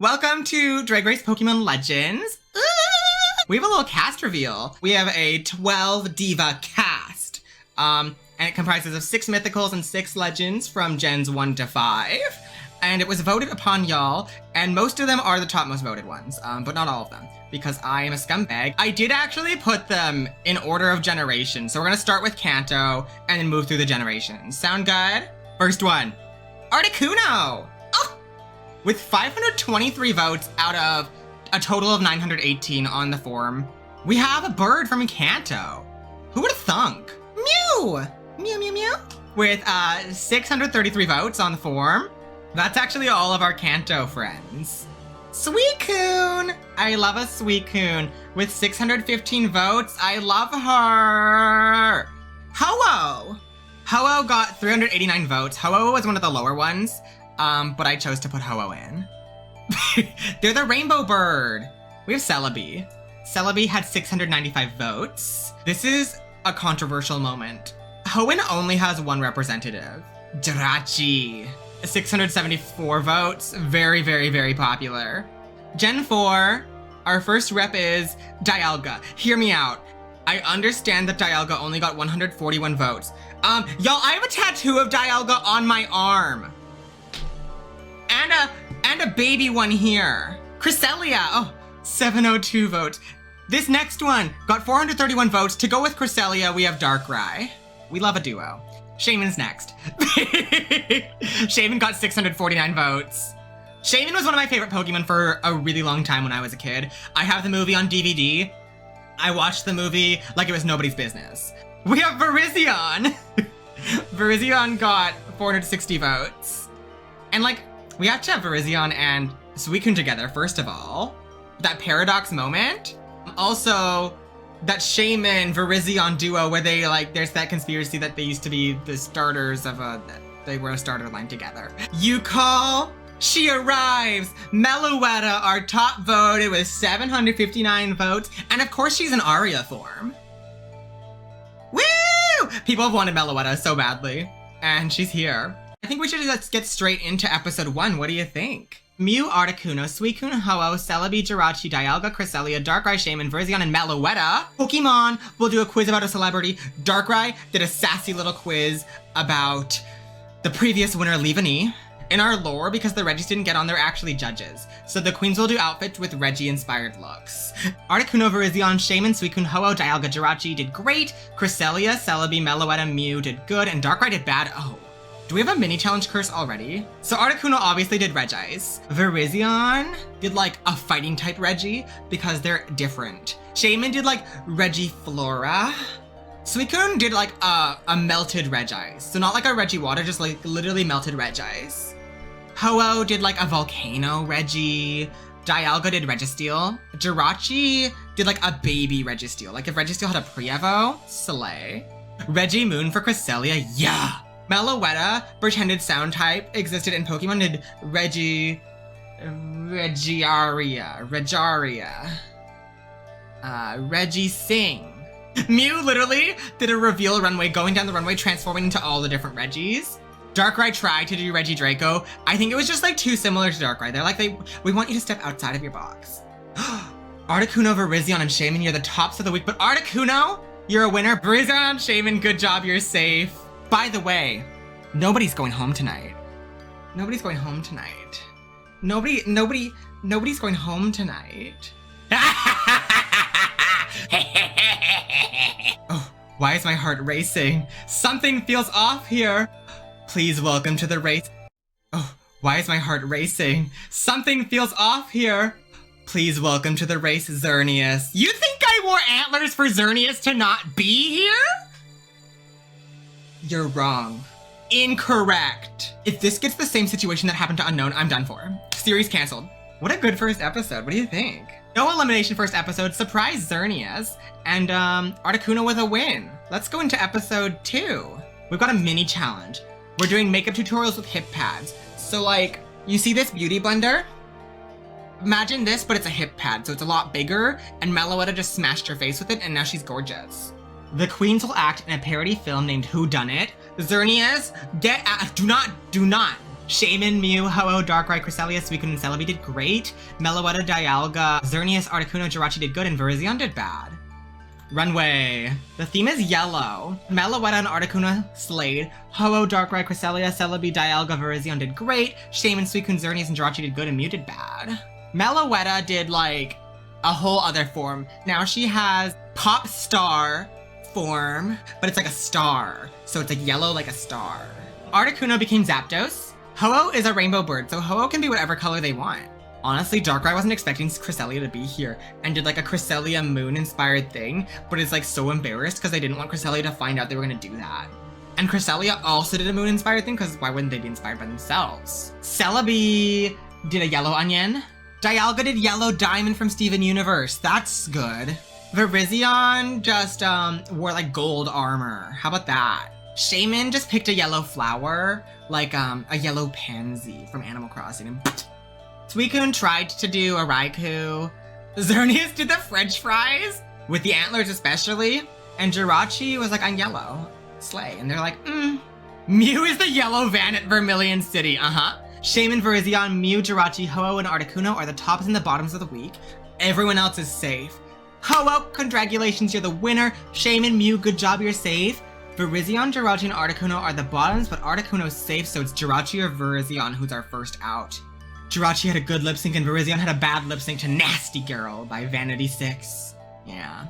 Welcome to Drag Race Pokemon Legends. We have a little cast reveal. We have a 12 diva cast. And it comprises of 6 mythicals and 6 legends from gens 1 to 5. And it was voted upon, y'all, and most of them are the top most voted ones, but not all of them, because I am a scumbag. I did actually put them in order of generation, so we're gonna start with Kanto and then move through the generations. Sound good? First one, Articuno! Oh! With 523 votes out of a total of 918 on the form, we have a bird from Kanto. Who would have thunk? Mew! Mew, mew, mew. With 633 votes on the form. That's actually all of our Kanto friends. Suicune! I love a Suicune. With 615 votes, I love her! Ho-Oh! Ho-Oh got 389 votes. Ho-Oh was one of the lower ones, but I chose to put Ho-Oh in. They're the rainbow bird. We have Celebi. Celebi had 695 votes. This is a controversial moment. Hoenn only has one representative, Jirachi. 674 votes, very, very, very popular. Gen 4, our first rep is Dialga. Hear me out. I understand that Dialga only got 141 votes. Y'all, I have a tattoo of Dialga on my arm. And a baby one here. Cresselia, oh, 702 votes. This next one got 431 votes. To go with Cresselia, we have Darkrai. We love a duo. Shaman's next. Shaman got 649 votes. Shaman was one of my favorite Pokemon for a really long time when I was a kid. I have the movie on DVD. I watched the movie like it was nobody's business. We have Virizion. Virizion got 460 votes. And like, we have to have Virizion and Suicune together, first of all. That paradox moment. Also, that Shaman Virizion duo where they there's that conspiracy that they used to be the starters of they were a starter line together. You call, she arrives. Meloetta, our top voted with 759 votes. And of course she's in Aria form. Woo! People have wanted Meloetta so badly. And she's here. I think we should just get straight into episode 1. What do you think? Mew, Articuno, Suicune, Ho-Oh, Celebi, Jirachi, Dialga, Cresselia, Darkrai, Shaman, Virizion, and Meloetta. Pokemon will do a quiz about a celebrity. Darkrai did a sassy little quiz about the previous winner, Leavanny. In our lore, because the Reggies didn't get on, they're actually judges. So the queens will do outfits with Reggie-inspired looks. Articuno, Virizion, Shaman, Suicune, Ho-Oh, Dialga, Jirachi did great. Cresselia, Celebi, Meloetta, Mew did good, and Darkrai did bad. Oh. Do we have a mini challenge curse already? So Articuno obviously did Regice. Virizion did like a fighting type Reggie because they're different. Shaman did like Regiflora. Suicune did like a melted Regice. So not like a Regiwater, just like literally melted Regice. Ho-Oh did like a volcano Reggie. Dialga did Registeel. Jirachi did like a baby Registeel. Like if Registeel had a pre-evo, slay. Regimoon for Cresselia, yeah. Meloetta, pretended sound type, existed in Pokemon, did Regiaria. Regising. Mew literally did a reveal runway, going down the runway, transforming into all the different Reggies. Darkrai tried to do Regidraco. I think it was just like too similar to Darkrai. They're like, we want you to step outside of your box. Articuno, Virizion, and Shaman, you're the tops of the week, but Articuno, you're a winner. Virizion, Shaman, good job, you're safe. By the way, nobody's going home tonight. Nobody's going home tonight. Nobody's going home tonight. Oh, why is my heart racing? Something feels off here. Please welcome to the race. Oh, why is my heart racing? Something feels off here. Please welcome to the race, Xerneas. You think I wore antlers for Xerneas to not be here? You're wrong. Incorrect. If this gets the same situation that happened to Unknown, I'm done for. Series canceled. What a good first episode. What do you think? No elimination first episode. Surprise Xerneas. And Articuno with a win. Let's go into episode 2. We've got a mini challenge. We're doing makeup tutorials with hip pads. So like, you see this beauty blender? Imagine this, but it's a hip pad, so it's a lot bigger, and Meloetta just smashed her face with it, and now she's gorgeous. The queens will act in a parody film named Who Done It. Xerneas, get out. Do not Shaman, Mew, Ho-Oh, Darkrai, Cresselia, Suicune, and Celebi did great. Meloetta, Dialga, Xerneas, Articuno, Jirachi did good, and Virizion did bad. Runway. The theme is yellow. Meloetta and Articuno slayed. Ho-Oh, Darkrai, Cresselia, Celebi, Dialga, Virizion did great. Shaman, Suicune, Xerneas, and Jirachi did good, and Mew did bad. Meloetta did like a whole other form. Now she has Pop Star form, but it's like a star. So it's like yellow like a star. Articuno became Zapdos. Ho-Oh is a rainbow bird, so Ho-Oh can be whatever color they want. Honestly, Darkrai wasn't expecting Cresselia to be here and did like a Cresselia moon inspired thing, but is like so embarrassed because they didn't want Cresselia to find out they were gonna do that. And Cresselia also did a moon inspired thing because why wouldn't they be inspired by themselves? Celebi did a yellow onion. Dialga did yellow diamond from Steven Universe. That's good. Virizion just wore like gold armor. How about that? Shaman just picked a yellow flower, like a yellow pansy from Animal Crossing. And Suicune tried to do a Raikou. Xerneas did the french fries, with the antlers especially. And Jirachi was like, I'm yellow. Slay. And they're like, Mew is the yellow van at Vermilion City, Shaman, Virizion, Mew, Jirachi, Ho-Oh, and Articuno are the tops and the bottoms of the week. Everyone else is safe. Ho-Oh, congratulations, you're the winner. Shaman, Mew, good job, you're safe. Virizion, Jirachi, and Articuno are the bottoms, but Articuno's safe, so it's Jirachi or Virizion who's our first out. Jirachi had a good lip sync and Virizion had a bad lip sync to Nasty Girl by Vanity 6. Yeah.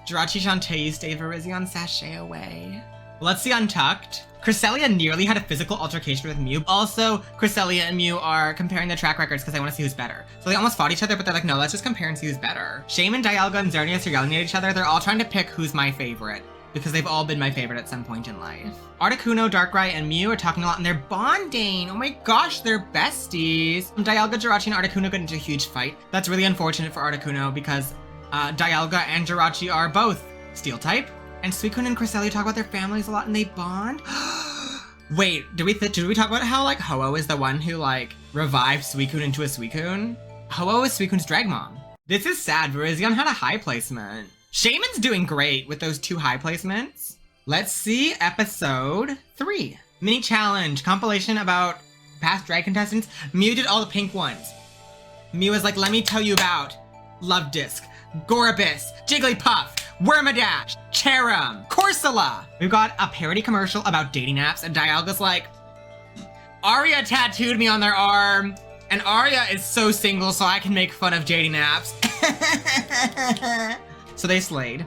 Jirachi, Shantae, stay Virizion, sashay away. Let's see Untucked. Cresselia nearly had a physical altercation with Mew. Also, Cresselia and Mew are comparing their track records because they want to see who's better. So they almost fought each other, but they're like, no, let's just compare and see who's better. Shaman, Dialga, and Xerneas are yelling at each other. They're all trying to pick who's my favorite, because they've all been my favorite at some point in life. Articuno, Darkrai, and Mew are talking a lot and they're bonding. Oh my gosh, they're besties. Dialga, Jirachi, and Articuno got into a huge fight. That's really unfortunate for Articuno because Dialga and Jirachi are both Steel type. And Suicune and Cresselia talk about their families a lot and they bond. Wait, did we talk about how like Ho-Oh is the one who like revived Suicune into a Suicune? Ho-Oh is Suicune's drag mom. This is sad. Virizion had a high placement. Shaman's doing great with those 2 high placements. Let's see episode 3. Mini challenge, compilation about past drag contestants. Mew did all the pink ones. Mew was like, let me tell you about Love Disc, Gorabus, Jigglypuff, Wormadash, Cherim, Corsola. We've got a parody commercial about dating apps and Dialga's like, Aria tattooed me on their arm and Aria is so single so I can make fun of dating apps. So they slayed.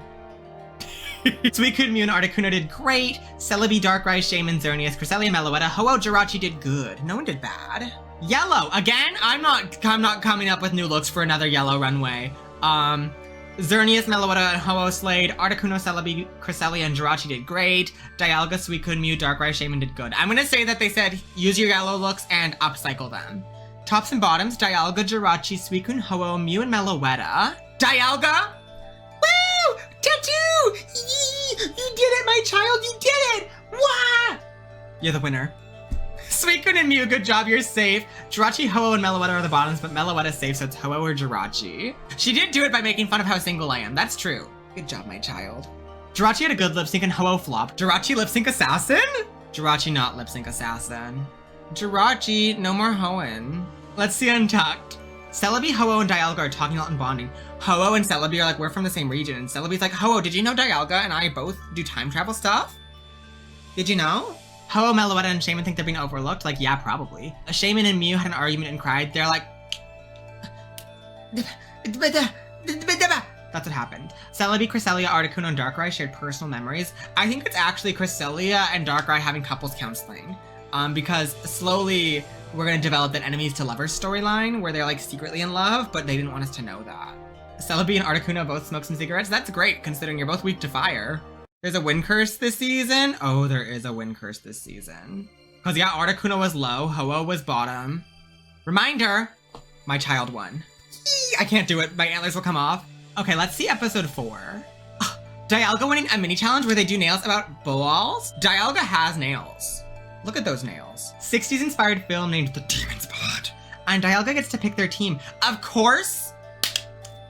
Suicune, Mew, and Articuno did great. Celebi, Darkrai, Shaman, Xerneas, Cresselia, Meloetta, Ho-Oh, Jirachi did good. No one did bad. Yellow. Again, I'm not coming up with new looks for another yellow runway. Xerneas, Meloetta, and Ho-Oh slayed. Articuno, Celebi, Cresselia, and Jirachi did great. Dialga, Suicune, Mew, Darkrai, Shaman did good. I'm gonna say that they said use your yellow looks and upcycle them. Tops and bottoms, Dialga, Jirachi, Suicune, Ho-Oh, Mew, and Meloetta. Dialga! Woo! Tattoo! Yee! You did it, my child! You did it! Wah! You're the winner. Suicune and Mew, good job, you're safe. Jirachi, Ho-Oh, and Meloetta are the bottoms, but Meloetta's safe, so it's Ho-Oh or Jirachi. She did do it by making fun of how single I am. That's true. Good job, my child. Jirachi had a good lip sync and Ho-Oh flopped. Jirachi lip sync assassin? Jirachi not lip sync assassin. Jirachi, no more hoeing. Let's see Untucked. Celebi, Ho-Oh, and Dialga are talking a lot and bonding. Ho-Oh and Celebi are like, we're from the same region. And Celebi's like, Ho-Oh, did you know Dialga and I both do time travel stuff? Did you know? Ho-Oh, Meloetta, and Shaman think they're being overlooked. Like, yeah, probably. Shaman and Mew had an argument and cried. They're like... That's what happened. Celebi, Cresselia, Articuno, and Darkrai shared personal memories. I think it's actually Cresselia and Darkrai having couples counseling. Because slowly we're going to develop that enemies to lovers storyline where they're like secretly in love, but they didn't want us to know that. Celebi and Articuno both smoke some cigarettes. That's great considering you're both weak to fire. There's a win curse this season. Oh, there is a win curse this season. Because yeah, Articuno was low, Ho-Oh was bottom. Reminder, my child won. Eee, I can't do it, my antlers will come off. Okay, let's see episode 4. Dialga winning a mini challenge where they do nails about balls. Dialga has nails. Look at those nails. 60s inspired film named The Demon Spot. And Dialga gets to pick their team. Of course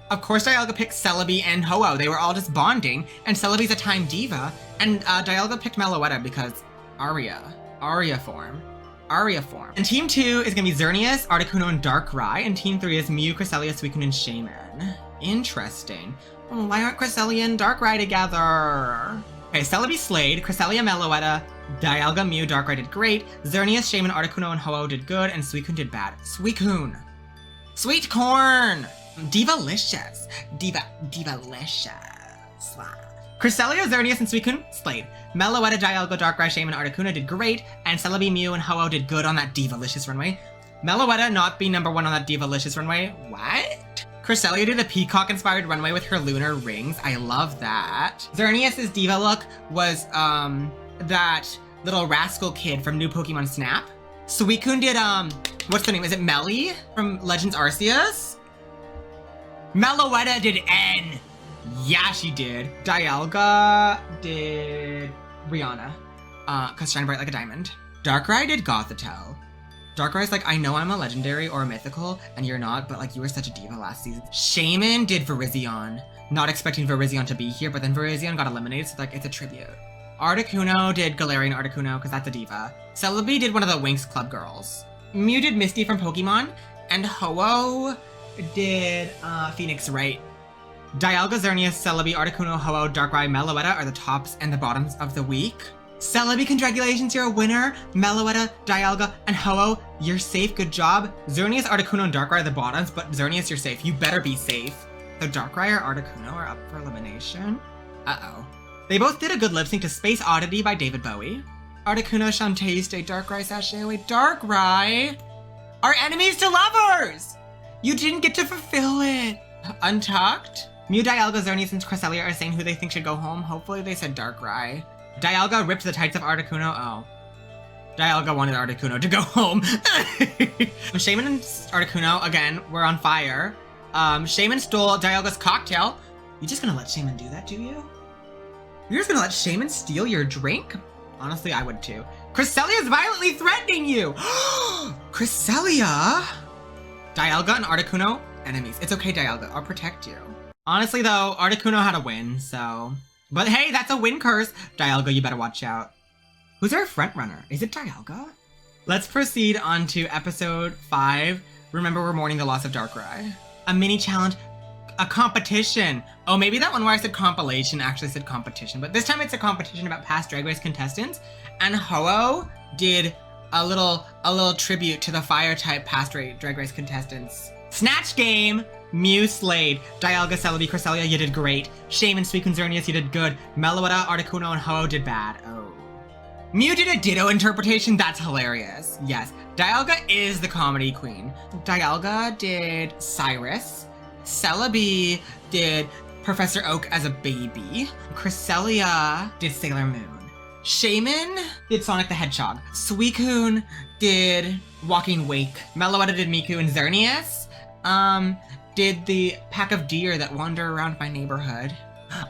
Dialga picked Celebi and Ho-Oh. They were all just bonding. And Celebi's a time diva. And Dialga picked Meloetta because Aria form. Aria form. And team 2 is gonna be Xerneas, Articuno, and Darkrai. And team 3 is Mew, Cresselia, Suicune, and Shaman. Interesting. Oh, why aren't Cresselia and Darkrai together? Okay, Celebi slayed, Cresselia, Meloetta, Dialga, Mew, Darkrai did great, Xerneas, Shaman, Articuno, and Ho-Oh did good, and Suicune did bad. Suicune! Sweet corn! Divalicious. Divalicious. Cresselia, Xerneas, and Suicune slayed. Meloetta, Dialga, Darkrai, Shaman, Articuno did great, and Celebi, Mew, and Ho-Oh did good on that Divalicious runway. Meloetta not be number 1 on that Divalicious runway. What? Cresselia did a peacock-inspired runway with her lunar rings. I love that. Xerneas' diva look was, that little rascal kid from New Pokemon Snap. Suicune did, what's the name? Is it Melly from Legends Arceus? Meloetta did N. Yeah, she did. Dialga did Rihanna, cause shine bright like a diamond. Darkrai did Gothitelle. Darkrai's like, I know I'm a legendary or a mythical, and you're not, but like, you were such a diva last season. Shaman did Virizion. Not expecting Virizion to be here, but then Virizion got eliminated, so like, it's a tribute. Articuno did Galarian Articuno, because that's a diva. Celebi did one of the Winx Club girls. Mew did Misty from Pokemon, and Ho-Oh did Phoenix Wright. Dialga, Xerneas, Celebi, Articuno, Ho-Oh, Darkrai, Meloetta are the tops and the bottoms of the week. Celebi, congratulations, you're a winner. Meloetta, Dialga, and Ho-Oh, you're safe, good job. Xerneas, Articuno, and Darkrai are the bottoms, but Xerneas, you're safe. You better be safe. So Darkrai or Articuno are up for elimination. Uh-oh. They both did a good lip sync to Space Oddity by David Bowie. Articuno, Shantae, stay, Darkrai, sashay away. Darkrai! Are enemies to lovers! You didn't get to fulfill it. Untucked? Mew, Dialga, Xerneas, and Cresselia are saying who they think should go home. Hopefully they said Darkrai. Dialga ripped the tights of Articuno. Oh. Dialga wanted Articuno to go home. Shaman and Articuno, again, were on fire. Shaman stole Dialga's cocktail. You just gonna let Shaman do that, do you? You're just gonna let Shaman steal your drink? Honestly, I would too. Cresselia is violently threatening you! Cresselia? Dialga and Articuno, enemies. It's okay, Dialga, I'll protect you. Honestly though, Articuno had a win, so... But hey, that's a win curse! Dialga, you better watch out. Who's our front runner? Is it Dialga? Let's proceed on to episode 5. Remember, we're mourning the loss of Darkrai. A mini challenge, a competition. Oh, maybe that one where I said compilation actually said competition, but this time it's a competition about past Drag Race contestants. And Ho-Oh did a little tribute to the fire type past Drag Race contestants. Snatch game! Mew slayed. Dialga, Celebi, Cresselia, you did great. Shaman, Suicune, Xerneas, you did good. Meloetta, Articuno, and Ho-Oh did bad. Oh. Mew did a Ditto interpretation? That's hilarious. Yes. Dialga is the comedy queen. Dialga did Cyrus. Celebi did Professor Oak as a baby. Cresselia did Sailor Moon. Shaman did Sonic the Hedgehog. Suicune did Walking Wake. Meloetta did Miku, and Xerneas did the pack of deer that wander around my neighborhood.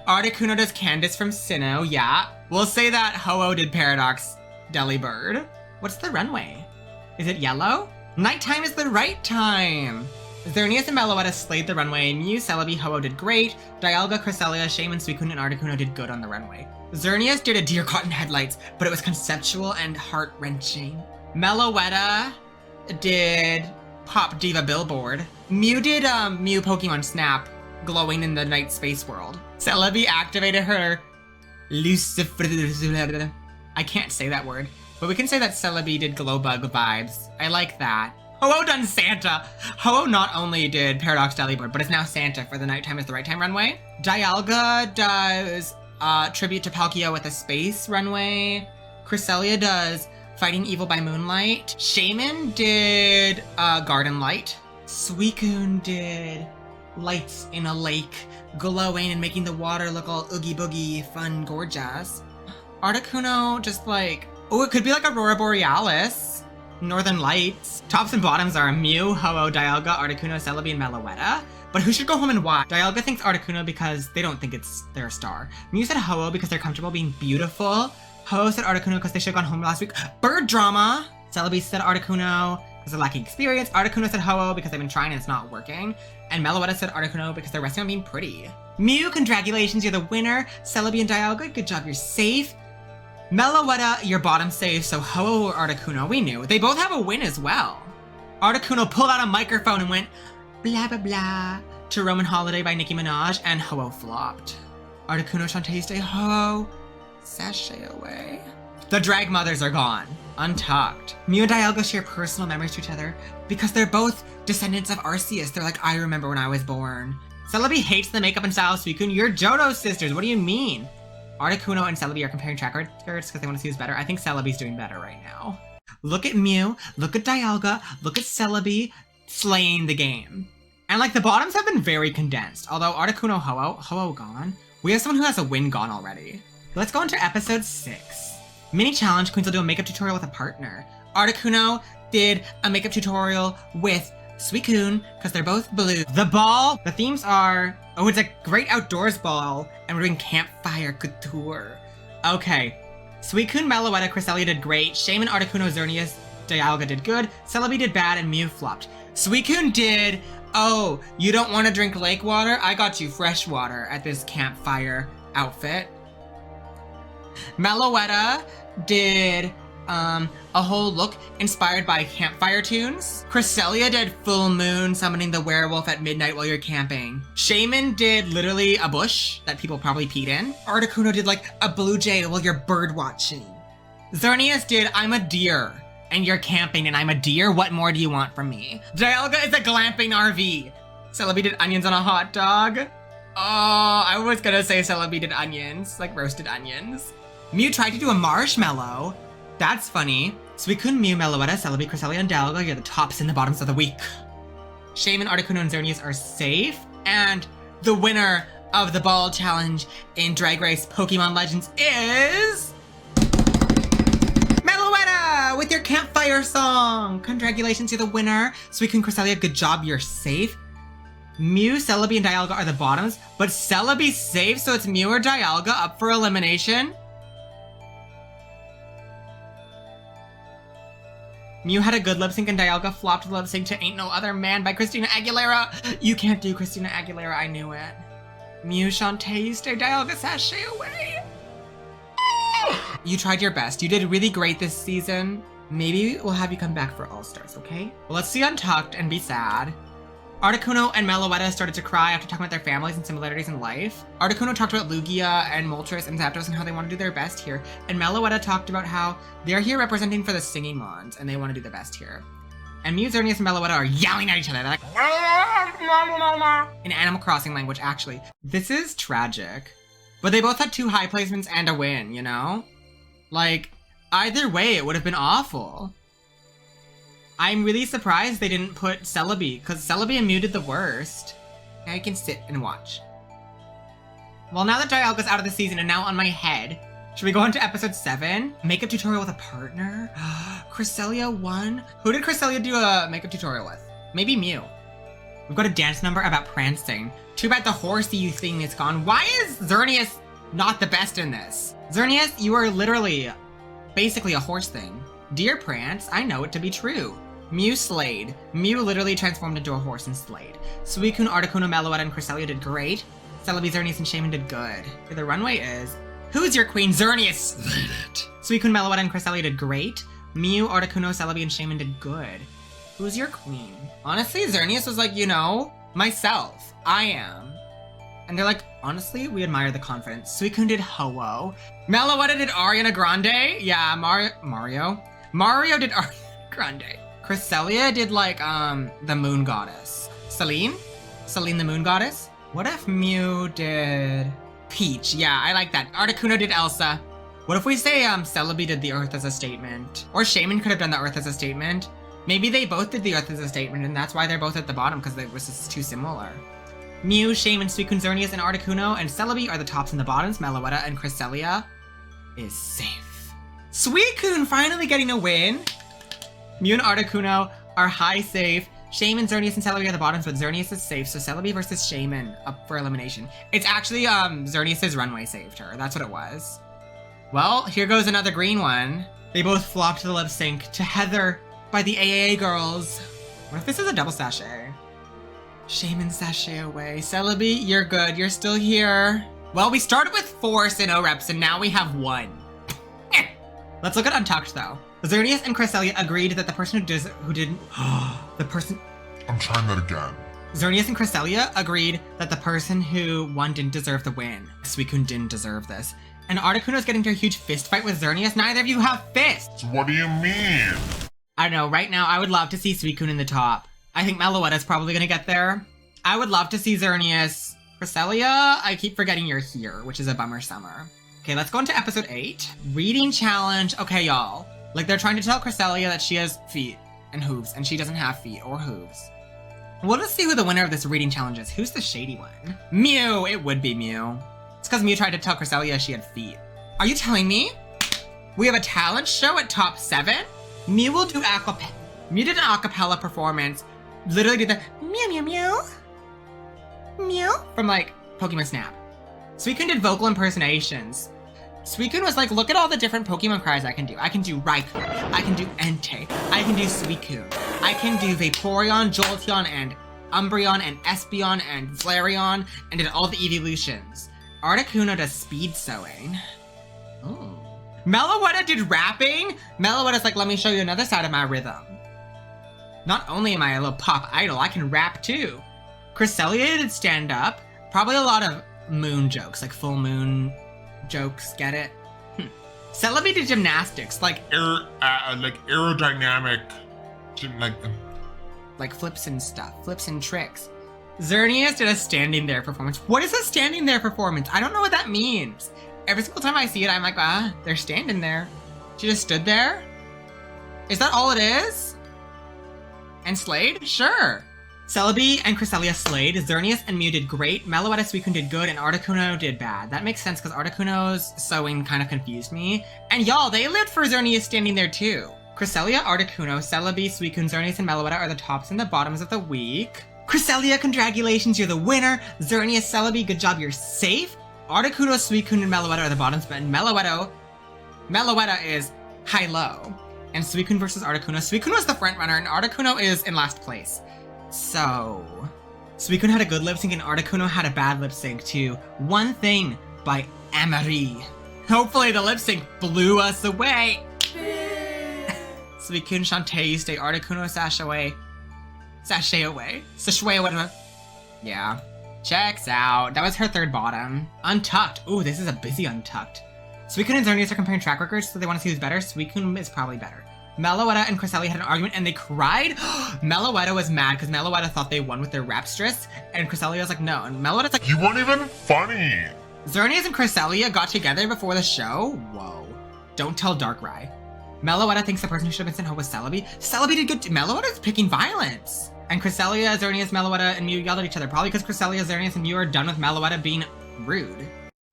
Articuno does Candace from Sinnoh, yeah. We'll say that Ho-Oh did Paradox Delibird. What's the runway? Is it yellow? Nighttime is the right time! Xerneas and Meloetta slayed the runway. Mew, Celebi, Ho-Oh did great. Dialga, Cresselia, Shaman, Suicune, and Articuno did good on the runway. Xerneas did a deer caught in headlights, but it was conceptual and heart-wrenching. Meloetta did Pop Diva Billboard. Mew did Mew Pokemon Snap, glowing in the night space world. Celebi activated her Lucifer. I can't say that word, but we can say that Celebi did glow bug vibes. I like that. Ho-Oh done Santa. Ho-Oh not only did Paradox Delibird, but is now Santa for the Nighttime is the Right Time runway. Dialga does tribute to Palkia with a space runway. Cresselia does Fighting Evil by Moonlight. Shaman did Garden Light. Suicune did Lights in a Lake, glowing and making the water look all oogie boogie, fun, gorgeous. Articuno just like, oh, it could be like Aurora Borealis. Northern Lights. Tops and bottoms are Mew, Ho-Oh, Dialga, Articuno, Celebi, and Meloetta. But who should go home and watch? Dialga thinks Articuno because they don't think it's their star. Mew said Ho-Oh because they're comfortable being beautiful. Ho-Oh said Articuno because they should have gone home last week. Bird drama. Celebi said Articuno because they're lacking experience. Articuno said Ho-Oh because they've been trying and it's not working. And Meloetta said Articuno because they're resting on being pretty. Mew, congratulations, you're the winner. Celebi and Dialga, good job, you're safe. Meloetta, your bottom safe, so Ho-Oh or Articuno, we knew. They both have a win as well. Articuno pulled out a microphone and went blah blah blah to Roman Holiday by Nicki Minaj, and Ho-Oh flopped. Articuno, Shantae, stay Ho-Oh, sashay away. The drag mothers are gone, untucked. Mew and Dialga share personal memories to each other because they're both descendants of Arceus. They're like, I remember when I was born. Celebi hates the makeup and style of Suicune. You're Johto's sisters, what do you mean? Articuno and Celebi are comparing track records because they want to see who's better. I think Celebi's doing better right now. Look at Mew, look at Dialga, look at Celebi slaying the game. And like the bottoms have been very condensed. Although Articuno, Ho-Oh gone. We have someone who has a win gone already. Let's go into episode 6. Mini challenge, queens will do a makeup tutorial with a partner. Articuno did a makeup tutorial with Suicune because they're both blue. The ball, the themes are, oh, it's a great outdoors ball and we're doing campfire couture. Okay. Suicune, Meloetta, Cresselia did great. Shaman, Articuno, Xerneas, Dialga did good. Celebi did bad and Mew flopped. Suicune did, oh, you don't want to drink lake water? I got you fresh water at this campfire outfit. Meloetta did a whole look inspired by campfire tunes. Cresselia did full moon summoning the werewolf at midnight while you're camping. Shaman did literally a bush that people probably peed in. Articuno did like a blue jay while you're bird watching. Xerneas did I'm a deer and you're camping and I'm a deer. What more do you want from me? Dialga is a glamping RV. Celebi did onions on a hot dog. Oh, I was gonna say Celebi did onions, like roasted onions. Mew tried to do a marshmallow. That's funny. Suicune, Mew, Meloetta, Celebi, Cresselia, and Dialga, you're the tops and the bottoms of the week. Shaman, Articuno, and Xerneas are safe. And the winner of the ball challenge in Drag Race Pokemon Legends is... Meloetta with your campfire song. Congratulations, you're the winner. Suicune, Cresselia, good job, you're safe. Mew, Celebi, and Dialga are the bottoms, but Celebi's safe, so it's Mew or Dialga up for elimination. Mew had a good lip sync and Dialga flopped the lip sync to Ain't No Other Man by Christina Aguilera. You can't do Christina Aguilera, I knew it. Mew, Shantae, stay Dialga, sashay away. You tried your best. You did really great this season. Maybe we'll have you come back for All-Stars, okay? Well, let's see Untucked and be sad. Articuno and Meloetta started to cry after talking about their families and similarities in life. Articuno talked about Lugia and Moltres and Zapdos and how they want to do their best here. And Meloetta talked about how they're here representing for the singing mons and they want to do their best here. And Mew, Xerneas, and Meloetta are yelling at each other. They're like, in Animal Crossing language, actually. This is tragic. But they both had 2 high placements and a win, you know? Like, either way, it would have been awful. I'm really surprised they didn't put Celebi, because Celebi and Mew did the worst. Now you can sit and watch. Well, now that Dialga's out of the season and now on my head, should we go on to episode 7? Makeup tutorial with a partner? Cresselia won? Who did Cresselia do a makeup tutorial with? Maybe Mew. We've got a dance number about prancing. Too bad the horsey thing is gone. Why is Xerneas not the best in this? Xerneas, you are literally basically a horse thing. Dear Prance, I know it to be true. Mew slayed. Mew literally transformed into a horse and slayed. Suicune, Articuno, Meloetta, and Cresselia did great. Celebi, Xerneas, and Shaman did good. The runway is... Who's your queen? Xerneas slayed it. Suicune, Meloetta, and Cresselia did great. Mew, Articuno, Celebi, and Shaman did good. Who's your queen? Honestly, Xerneas was like, you know, myself. I am. And they're like, honestly, we admire the confidence. Suicune did Ho-Oh. Meloetta did Ariana Grande. Yeah, Mario. Mario did Ariana Grande. Cresselia did like, the moon goddess. Celine the moon goddess. What if Mew did Peach? Yeah, I like that. Articuno did Elsa. What if we say, Celebi did the Earth as a statement? Or Shaman could have done the Earth as a statement. Maybe they both did the Earth as a statement, and that's why they're both at the bottom, because they was just too similar. Mew, Shaman, Suicune, Xerneas, and Articuno, and Celebi are the tops and the bottoms. Meloetta and Cresselia is safe. Suicune finally getting a win. Mew and Articuno are high safe. Shaman, Xerneas, and Celebi are the bottoms, but Xerneas is safe, so Celebi versus Shaman up for elimination. It's actually, Xerneas' runway saved her. That's what it was. Well, here goes another green one. They both flopped the lip sync to Heather by the AAA girls. What if this is a double sachet? Shaman sashay away. Celebi, you're good. You're still here. Well, we started with 4 Sinnoh reps, and now we have 1. Let's look at Untucked though. Xerneas and Cresselia agreed that the person who didn't. The person. I'm trying that again. Xerneas and Cresselia agreed that the person who won didn't deserve the win. Suicune didn't deserve this. And Articuno's getting into a huge fist fight with Xerneas. Neither of you have fists. What do you mean? I don't know. Right now, I would love to see Suicune in the top. I think Meloetta's probably gonna get there. I would love to see Xerneas. Cresselia, I keep forgetting you're here, which is a bummer summer. Okay, let's go into episode 8. Reading challenge. Okay, y'all. Like, they're trying to tell Cresselia that she has feet and hooves, and she doesn't have feet or hooves. We'll just see who the winner of this reading challenge is. Who's the shady one? Mew! It would be Mew. It's because Mew tried to tell Cresselia she had feet. Are you telling me? We have a talent show at top 7? Mew will do acapella. Mew did an acapella performance. Literally did the meow meow meow. Mew from like Pokemon Snap. Suicune did vocal impersonations. Suicune was like, look at all the different Pokemon cries I can do. I can do Raikou, I can do Entei, I can do Suicune, I can do Vaporeon, Jolteon, and Umbreon, and Espeon, and Flareon, and did all the evolutions. Articuno does speed sewing. Oh. Meloetta did rapping? Meloetta's like, let me show you another side of my rhythm. Not only am I a little pop idol, I can rap too. Cresselia did stand up. Probably a lot of moon jokes, like full moon jokes, get it? Celebi did gymnastics, like aerodynamic, like flips and stuff, flips and tricks. Xerneas did a standing there performance. What is a standing there performance? I don't know what that means. Every single time I see it, I'm like, they're standing there. She just stood there? Is that all it is? And Slade? Sure. Celebi and Cresselia slayed. Xerneas and Mew did great. Meloetta Suicune did good, and Articuno did bad. That makes sense, because Articuno's sewing kind of confused me. And y'all, they lived for Xerneas standing there too. Cresselia, Articuno, Celebi, Suicune, Xerneas, and Meloetta are the tops and the bottoms of the week. Cresselia, congratulations, you're the winner. Xerneas, Celebi, good job, you're safe. Articuno, Suicune, and Meloetta are the bottoms, but Meloetta is high-low. And Suicune versus Articuno. Suicune was the front runner, and Articuno is in last place. So, Suicune had a good lip sync and Articuno had a bad lip sync too. One Thing by Emery. Hopefully the lip sync blew us away. Suicune, Shantae, you stay. Articuno, sashay away. Yeah. Checks out. That was her third bottom. Untucked. Ooh, this is a busy Untucked. Suicune and Xerneas are comparing track records, so they want to see who's better. Suicune is probably better. Meloetta and Cresselia had an argument and they cried. Meloetta was mad because Meloetta thought they won with their rapstress, and Cresselia was like, no. And Meloetta's like, you weren't even funny. Xerneas and Cresselia got together before the show? Whoa. Don't tell Darkrai. Meloetta thinks the person who should have been sent home was Celebi. Celebi did good. Meloetta's picking violence. And Cresselia, Xerneas, Meloetta, and Mew yelled at each other. Probably because Cresselia, Xerneas, and Mew are done with Meloetta being rude.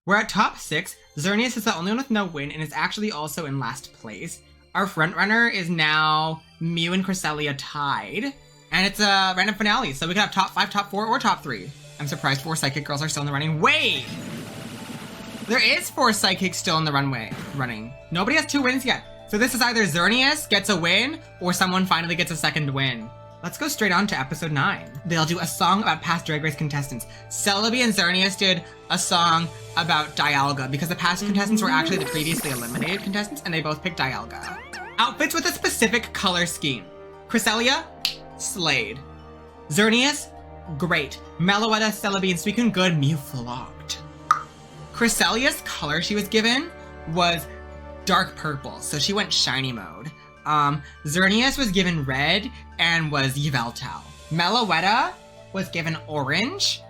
We're at top 6. Xerneas is the only one with no win and is actually also in last place. Our frontrunner is now Mew and Cresselia tied. And it's a random finale, so we can have top 5, top 4, or top 3. I'm surprised 4 Psychic girls are still in the running. Wait! There is 4 Psychics still in the running. Nobody has 2 wins yet. So this is either Xerneas gets a win, or someone finally gets a second win. Let's go straight on to episode 9. They'll do a song about past Drag Race contestants. Celebi and Xerneas did a song about Dialga because the past contestants were actually the previously eliminated contestants, and they both picked Dialga. Outfits with a specific color scheme. Cresselia, slayed. Xerneas, great. Meloetta, Celebi, and Suicune, good. Mew flopped. Cresselia's color she was given was dark purple, so she went shiny mode. Xerneas was given red and was Yveltal. Meloetta was given orange,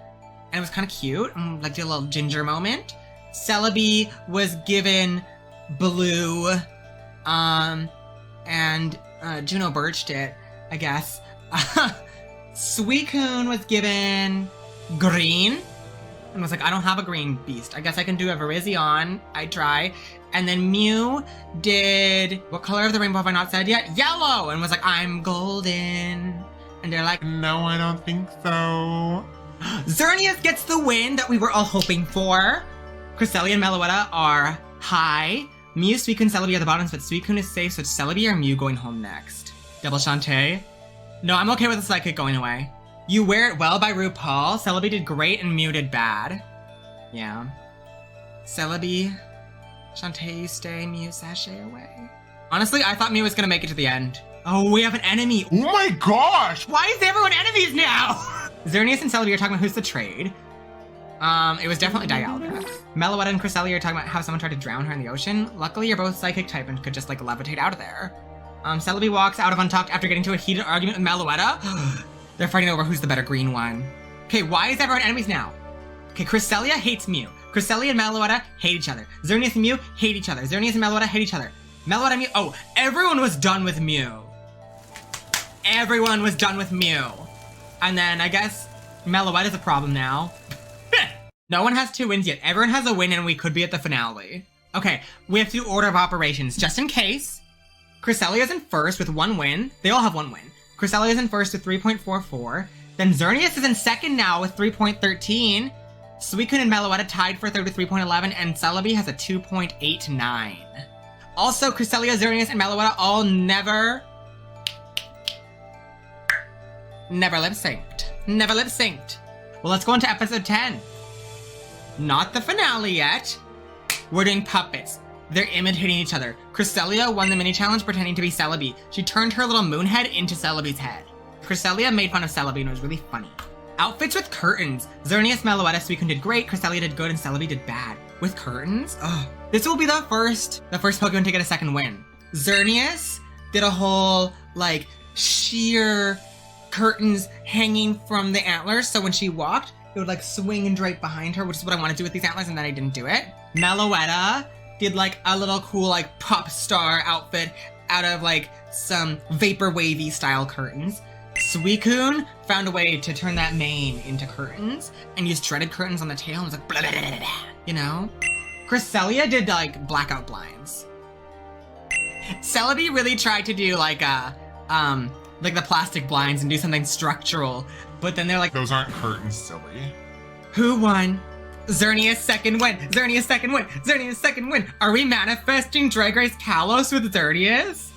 and it was kind of cute, like did a little ginger moment. Celebi was given blue, and Juno birched it, I guess. Suicune was given green, and was like, I don't have a green beast. I guess I can do a Virizion. I try. And then Mew did, what color of the rainbow have I not said yet? Yellow! And was like, I'm golden. And they're like, no, I don't think so. Xerneas gets the win that we were all hoping for. Cresselia and Meloetta are high. Mew, Suicune, Celebi are the bottoms, but Suicune is safe, so it's Celebi or Mew going home next. Double Shantae. No, I'm okay with the Psychic going away. You Wear It Well by RuPaul. Celebi did great and Mew did bad. Yeah. Celebi Shantae, stay. Mew, sashay away. Honestly, I thought Mew was gonna make it to the end. Oh, we have an enemy. Oh my gosh! Why is everyone enemies now? Xerneas and Celebi are talking about who's the trade. It was definitely Dialga. Meloetta and Cresselia are talking about how someone tried to drown her in the ocean. Luckily, you're both psychic type and could just like levitate out of there. Celebi walks out of Untucked after getting into a heated argument with Meloetta. They're fighting over who's the better green one. Okay, why is everyone enemies now? Okay, Cresselia hates Mew. Cresselia and Meloetta hate each other. Xerneas and Mew hate each other. Xerneas and Meloetta hate each other. Meloetta and Mew. Oh, everyone was done with Mew. Everyone was done with Mew. And then I guess Meloetta's a problem now. No one has 2 wins yet. Everyone has a win and we could be at the finale. Okay, we have to do order of operations just in case. Cresselia's in first with 1 win. They all have 1 win. Cresselia's in first with 3.44. Then Xerneas is in second now with 3.13. Suicune and Meloetta tied for third with 3.11, and Celebi has a 2.89. Also, Cresselia, Xerneas, and Meloetta all never lip synced. Never lip synced. Well, let's go into episode 10. Not the finale yet. We're doing puppets. They're imitating each other. Cresselia won the mini challenge pretending to be Celebi. She turned her little moon head into Celebi's head. Cresselia made fun of Celebi and it was really funny. Outfits with curtains. Xerneas, Meloetta, Suicune did great. Cresselia did good and Celebi did bad. With curtains? Ugh. This will be the first Pokemon to get a second win. Xerneas did a whole, like, sheer curtains hanging from the antlers, so when she walked, it would like swing and drape behind her, which is what I want to do with these antlers, and then I didn't do it. Meloetta did like a little cool like pop star outfit out of like some vapor wavy style curtains. Suicune found a way to turn that mane into curtains and used threaded curtains on the tail and was like blah, blah, blah, blah, blah, you know? Cresselia did like blackout blinds. Celebi really tried to do like a like the plastic blinds and do something structural, but then they're like, those aren't curtains, silly. Who won? Xerneas second win. Xerneas second win. Xerneas second win. Are we manifesting Drag Race Kalos with Xerneas?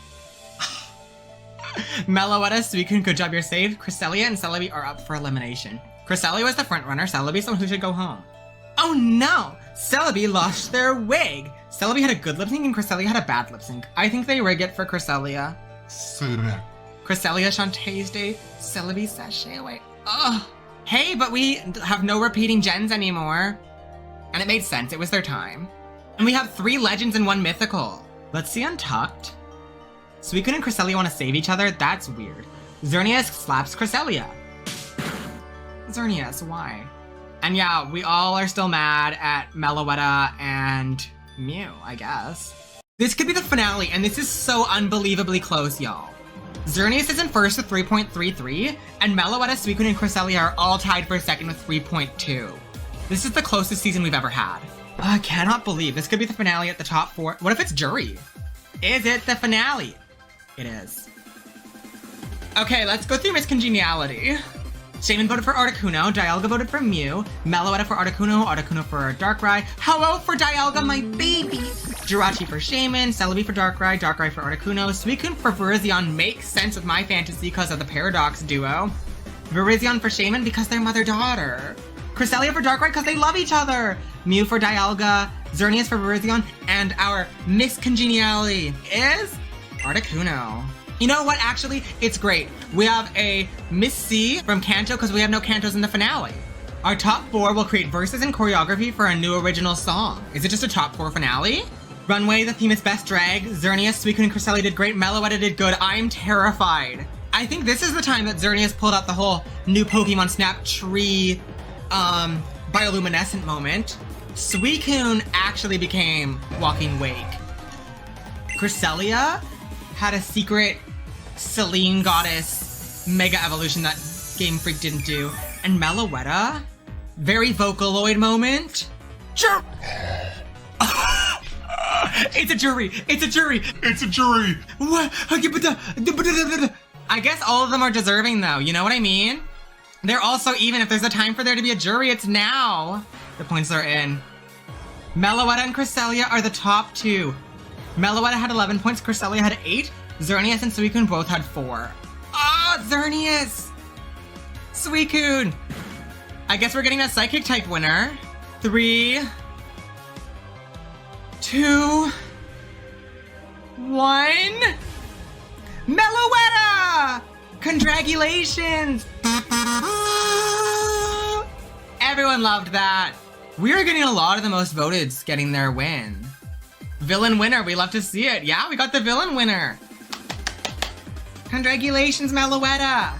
Meloetta, Suicune, good job, you're saved. Cresselia and Celebi are up for elimination. Cresselia was the front runner. Celebi is someone who should go home. Oh no! Celebi lost their wig. Celebi had a good lip sync and Cresselia had a bad lip sync. I think they rig it for Cresselia. Cresselia, Shantae's Day, Celebi, sashay away. Ugh. Hey, but we have no repeating gens anymore. And it made sense, it was their time. And we have 3 legends and 1 mythical. Let's see Untucked. Suicune and Cresselia want to save each other? That's weird. Xerneas slaps Cresselia. Xerneas, why? And yeah, we all are still mad at Meloetta and Mew, I guess. This could be the finale, and this is so unbelievably close, y'all. Xerneas is in first with 3.33, and Meloetta, Suicune, and Cresselia are all tied for second with 3.2. This is the closest season we've ever had. I cannot believe this could be the finale at the top 4. What if it's jury? Is it the finale? It is. Okay, let's go through Miss Congeniality. Shaman voted for Articuno, Dialga voted for Mew, Meloetta for Articuno, Articuno for Darkrai, hello for Dialga, my baby! Jirachi for Shaman, Celebi for Darkrai, Darkrai for Articuno, Suicune for Virizion makes sense with my fantasy because of the Paradox duo, Virizion for Shaman because they're mother-daughter, Cresselia for Darkrai because they love each other, Mew for Dialga, Xerneas for Virizion, and our Miss Congeniality is Articuno. You know what, actually, it's great. We have a Miss C from Kanto because we have no Kantos in the finale. Our top 4 will create verses and choreography for a new original song. Is it just a top 4 finale? Runway, the theme is best drag. Xerneas, Suicune, and Cresselia did great. Meloetta did good. I'm terrified. I think this is the time that Xerneas pulled out the whole new Pokemon Snap tree, bioluminescent moment. Suicune actually became Walking Wake. Cresselia had a secret Selene Goddess Mega Evolution that Game Freak didn't do. And Meloetta, very Vocaloid moment. It's a jury! It's a jury! It's a jury! What? I guess all of them are deserving though, you know what I mean? They're also even. If there's a time for there to be a jury, it's now. The points are in. Meloetta and Cresselia are the top 2. Meloetta had 11 points, Cresselia had 8. Xerneas and Suicune both had 4. Ah, Xerneas! Suicune! I guess we're getting a Psychic type winner. 3, 2, 1. Meloetta! Congratulations! Everyone loved that. We are getting a lot of the most voted getting their win. Villain winner, we love to see it. Yeah, we got the villain winner. Congratulations, Meloetta.